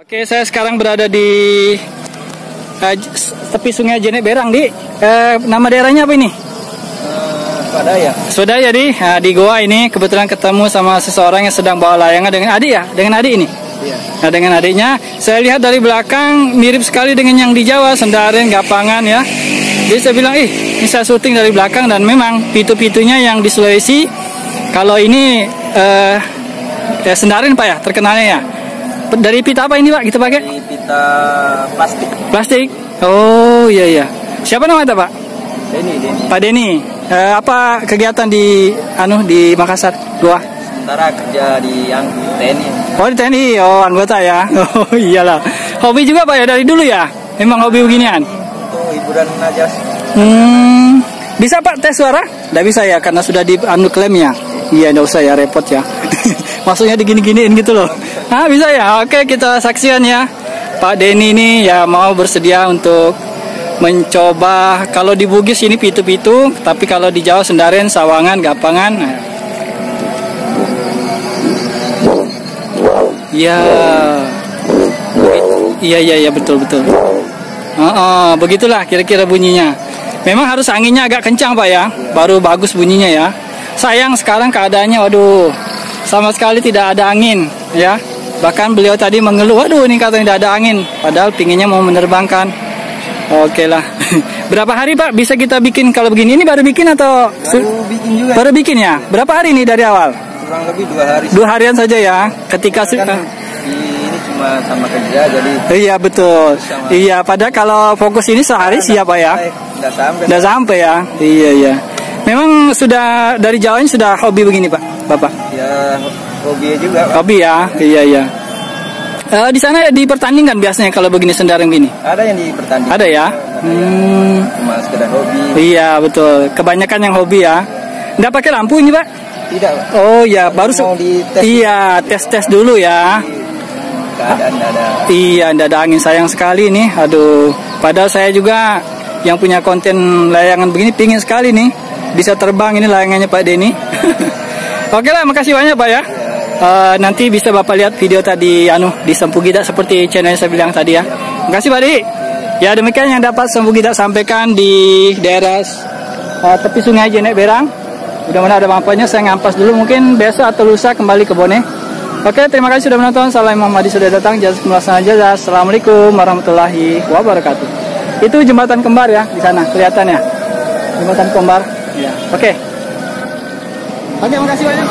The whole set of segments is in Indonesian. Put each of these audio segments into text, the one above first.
Oke, saya sekarang berada di tepi Sungai Jenek Berang, Di. Nama daerahnya apa ini? Swadaya. Swadaya, Di. Nah, di goa ini kebetulan ketemu sama seseorang yang sedang bawa layangan dengan adik ya? Dengan adik ini? Iya. Nah, dengan adiknya, saya lihat dari belakang mirip sekali dengan yang di Jawa, Sendaren, Gapangan ya. Jadi saya bilang, ini saya syuting dari belakang dan memang pitu-pitunya yang di Sulawesi, kalau ini Sendaren Pak ya, terkenalnya ya. Dari pita apa ini Pak kita pakai? Dari pita plastik. Plastik? Oh iya iya. Siapa namanya Pak? Denny. Pak Denny. Apa kegiatan di Makassar? Goa? Sementara kerja di TNI. Oh di TNI, oh anggota ya. Oh iyalah. Hobi juga Pak ya dari dulu ya? Memang hobi beginian? Untuk hiburan aja. Bisa Pak tes suara? Tidak bisa ya karena sudah di klaimnya. Iya nggak usah ya repot ya. Maksudnya digini-giniin gitu loh. Ah bisa ya. Oke kita saksikan ya. Pak Denny ini ya mau bersedia untuk mencoba. Kalau di Bugis ini pitu-pitu, tapi kalau di Jawa Sendaren, Sawangan, Gapangan. Nah. Ya. Iya betul. Begitulah kira-kira bunyinya. Memang harus anginnya agak kencang Pak ya, baru bagus bunyinya ya. Sayang sekarang keadaannya, waduh, sama sekali tidak ada angin ya. Bahkan beliau tadi mengeluh, waduh ini katanya tidak ada angin. Padahal pinginnya mau menerbangkan. Oke lah. Berapa hari Pak bisa kita bikin kalau begini? Ini baru bikin atau? Baru bikin juga. Baru bikin ya? Berapa hari ini dari awal? Kurang lebih 2 hari. 2 harian saja ya. Ketika ini cuma sama kerja jadi. Iya betul. Iya padahal kalau fokus ini sehari siapa ya? Udah sampai ya. Iya. Memang sudah dari Jawa ini sudah hobi begini Pak, Bapak? Ya hobi juga. Pak. Hobi ya, iya. Di sana dipertandingkan biasanya kalau begini Sendaren begini? Ada yang dipertandingkan. Ada ya? Cuma sekedar hobi. Iya betul, kebanyakan yang hobi ya. Nggak pakai lampu ini Pak? Tidak Pak. Oh ya, baru mau dites. Iya, tes dulu ya. Keadaan nggak ada. Iya, nggak ada angin sayang sekali nih. Aduh, padahal saya juga yang punya konten layangan begini pingin sekali nih. Bisa terbang ini layangannya Pak Denny. Oke lah, makasih banyak Pak ya. Nanti bisa Bapak lihat video tadi di Sempugita seperti channel saya bilang tadi ya. Makasih Pak Di. Ya demikian yang dapat Sempugita sampaikan di daerah tepi Sungai Jenek Berang. Mudah-mudahan ada manfaatnya. Saya ngampas dulu, mungkin besok atau lusa kembali ke Bone. Oke, terima kasih sudah menonton. Salam Muhammadi sudah datang. Jazakumullah khairan. Assalamualaikum warahmatullahi wabarakatuh. Itu jembatan kembar ya di sana kelihatan ya. Jembatan kembar. Ya, oke, makasih banyak.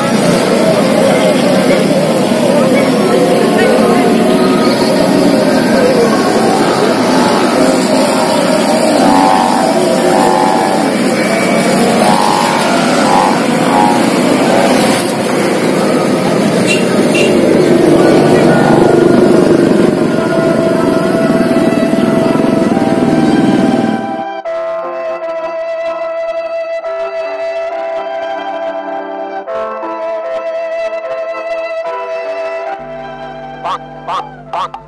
Bonk.